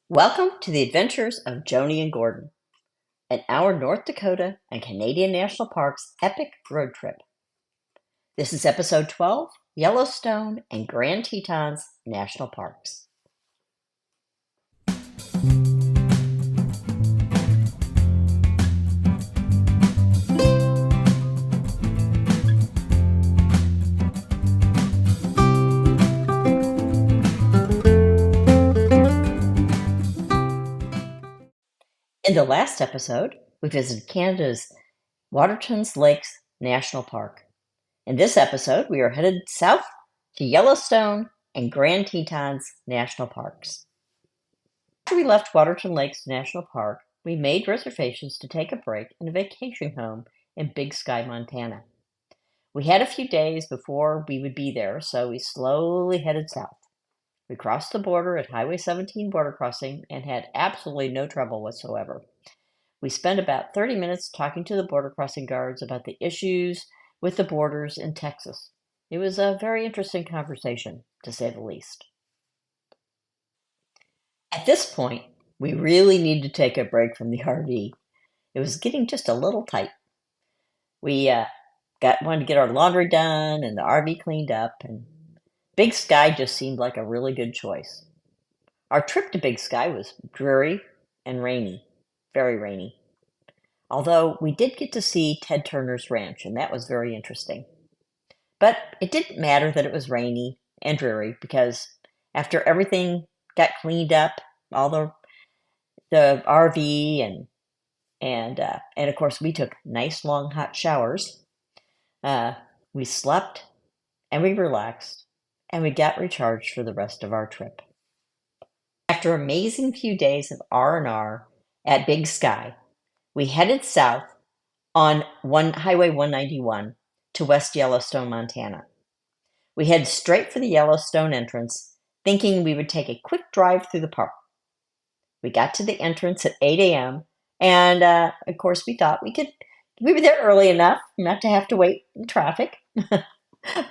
Welcome to the adventures of Joni and Gordon, an our North Dakota and Canadian National Parks epic road trip. This is episode 12, Yellowstone and Grand Tetons National Parks. In the last episode, we visited Canada's Waterton's Lakes National Park. In this episode, we are headed south to Yellowstone and Grand Tetons National Parks. After we left Waterton Lakes National Park, we made reservations to take a break in a vacation home in Big Sky, Montana. We had a few days before we would be there, so we slowly headed south. We crossed the border at Highway 17 border crossing and had absolutely no trouble whatsoever. We spent about 30 minutes talking to the border crossing guards about the issues with the borders in Texas. It was a very interesting conversation, to say the least. At this point, we really needed to take a break from the RV. It was getting just a little tight. We wanted to get our laundry done and the RV cleaned up, and Big Sky just seemed like a really good choice. Our trip to Big Sky was dreary and rainy, very rainy. Although we did get to see Ted Turner's ranch, and that was very interesting. But it didn't matter that it was rainy and dreary because after everything got cleaned up, all the RV and of course we took nice long hot showers. We slept and we relaxed and we got recharged for the rest of our trip. After an amazing few days of R&R at Big Sky, we headed south on Highway 191 to West Yellowstone, Montana. We headed straight for the Yellowstone entrance, thinking we would take a quick drive through the park. We got to the entrance at 8 a.m. and of course we thought we were there early enough not to have to wait in traffic.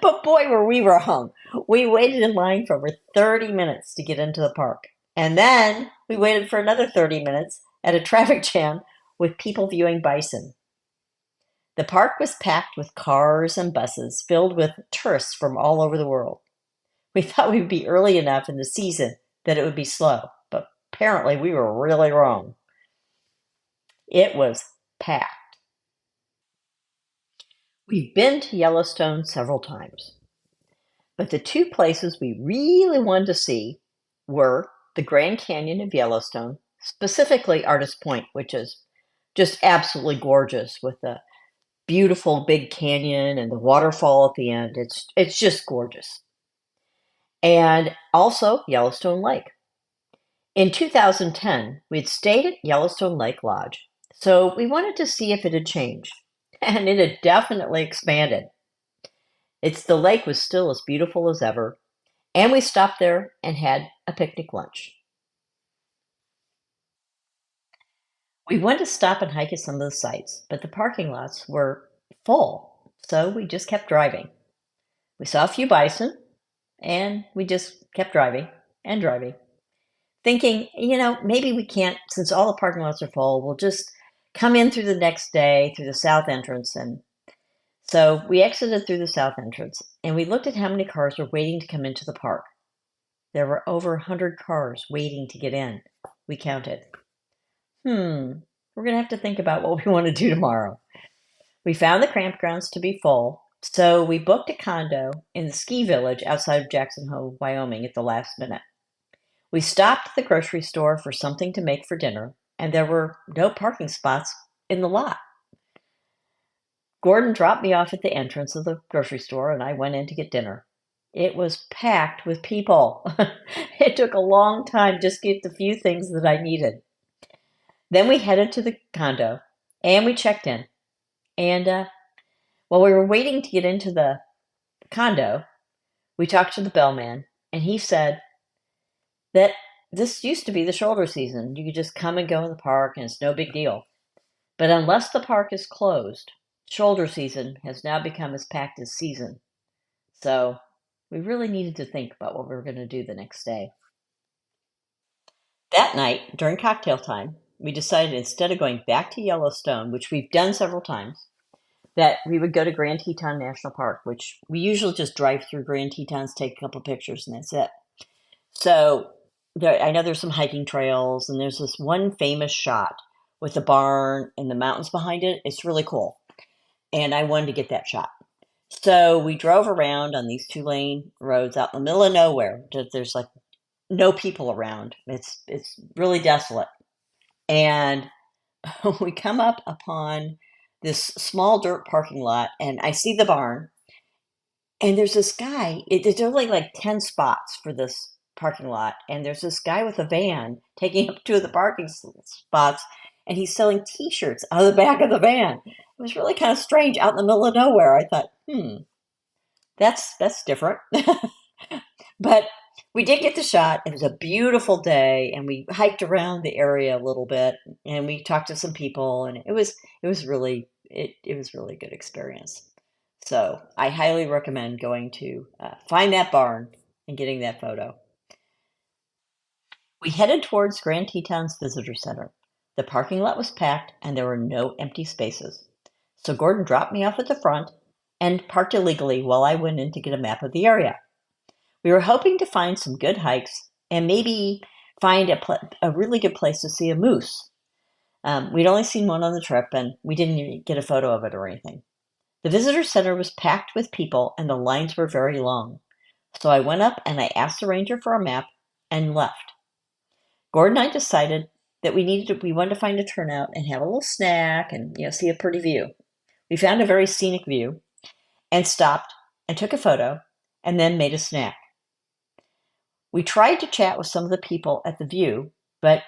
But boy, were we wrong. We waited in line for over 30 minutes to get into the park. And then we waited for another 30 minutes at a traffic jam with people viewing bison. The park was packed with cars and buses filled with tourists from all over the world. We thought we'd be early enough in the season that it would be slow, but apparently we were really wrong. It was packed. We've been to Yellowstone several times, but the two places we really wanted to see were the Grand Canyon of Yellowstone, specifically Artist Point, which is just absolutely gorgeous with the beautiful big canyon and the waterfall at the end. It's just gorgeous. And also Yellowstone Lake. In 2010, we'd stayed at Yellowstone Lake Lodge, so we wanted to see if it had changed. And it had definitely expanded. The lake was still as beautiful as ever, and we stopped there and had a picnic lunch. We wanted to stop and hike at some of the sites, but the parking lots were full, so we just kept driving. We saw a few bison, and we just kept driving and driving, thinking, maybe we can't, since all the parking lots are full, we'll just come in through the next day through the south entrance. And so we exited through the south entrance, and we looked at how many cars were waiting to come into the park. There were over 100 cars waiting to get in. We counted. We're going to have to think about what we want to do tomorrow. We found the campgrounds to be full, so we booked a condo in the ski village outside of Jackson Hole, Wyoming at the last minute. We stopped at the grocery store for something to make for dinner, and there were no parking spots in the lot. Gordon dropped me off at the entrance of the grocery store, and I went in to get dinner. It was packed with people. It took a long time just to get the few things that I needed. Then we headed to the condo, and we checked in. And while we were waiting to get into the condo, we talked to the bellman, and he said that this used to be the shoulder season. You could just come and go in the park, and it's no big deal. But unless the park is closed, shoulder season has now become as packed as season. So we really needed to think about what we were going to do the next day. That night, during cocktail time, we decided instead of going back to Yellowstone, which we've done several times, that we would go to Grand Teton National Park, which we usually just drive through Grand Tetons, take a couple pictures, and that's it. So I know there's some hiking trails, and there's this one famous shot with the barn and the mountains behind it. It's really cool. And I wanted to get that shot. So we drove around on these 2-lane roads out in the middle of nowhere. There's like no people around. It's really desolate. And we come up upon this small dirt parking lot, and I see the barn, and there's this guy. There's only like 10 spots for this parking lot, and there's this guy with a van taking up 2 of the parking spots, and he's selling T-shirts out of the back of the van. It was really kind of strange out in the middle of nowhere. I thought, that's different. But we did get the shot. It was a beautiful day, and we hiked around the area a little bit, and we talked to some people, and it was really a good experience. So I highly recommend going to find that barn and getting that photo. We headed towards Grand Tetons Visitor Center. The parking lot was packed, and there were no empty spaces. So Gordon dropped me off at the front and parked illegally while I went in to get a map of the area. We were hoping to find some good hikes and maybe find a really good place to see a moose. We'd only seen one on the trip, and we didn't even get a photo of it or anything. The visitor center was packed with people, and the lines were very long. So I went up and I asked the ranger for a map and left. Gordon and I decided that we wanted to find a turnout and have a little snack and see a pretty view. We found a very scenic view and stopped and took a photo and then made a snack. We tried to chat with some of the people at the view, but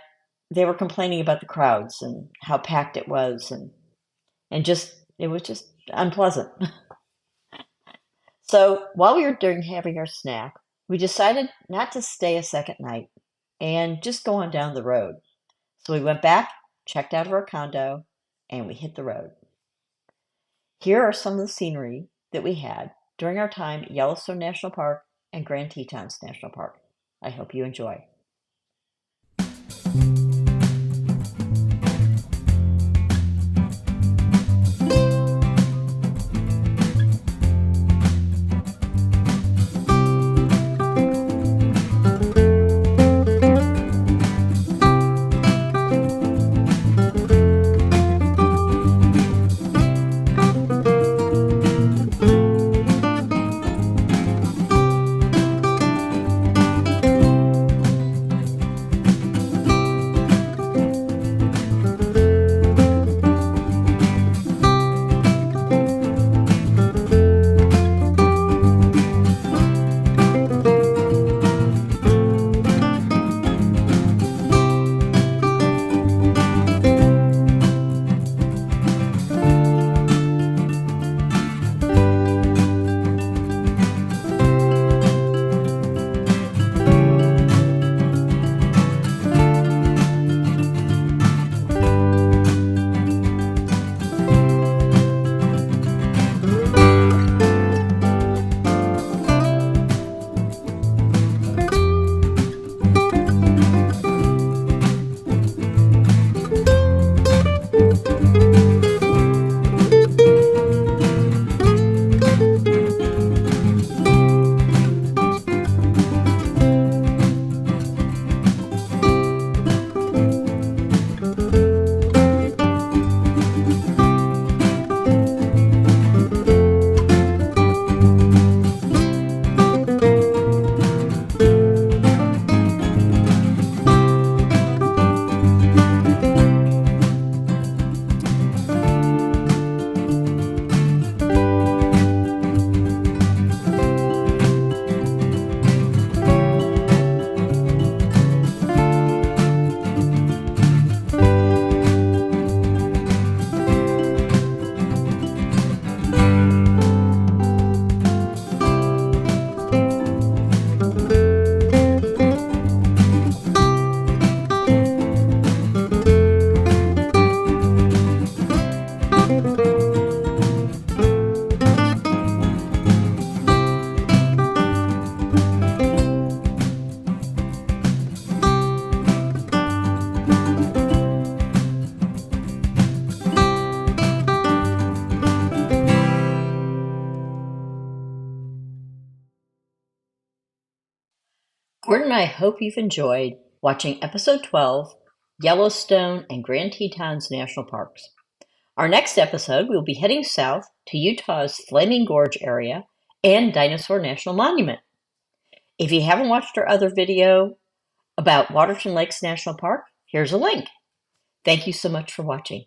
they were complaining about the crowds and how packed it was, and it was just unpleasant. So while we were having our snack, we decided not to stay a second night and just go on down the road. So we went back, checked out of our condo, and we hit the road. Here are some of the scenery that we had during our time at Yellowstone National Park and Grand Tetons National Park. I hope you enjoy. Gordon and I hope you've enjoyed watching episode 12, Yellowstone and Grand Tetons National Parks. Our next episode, we'll be heading south to Utah's Flaming Gorge area and Dinosaur National Monument. If you haven't watched our other video about Waterton Lakes National Park, here's a link. Thank you so much for watching.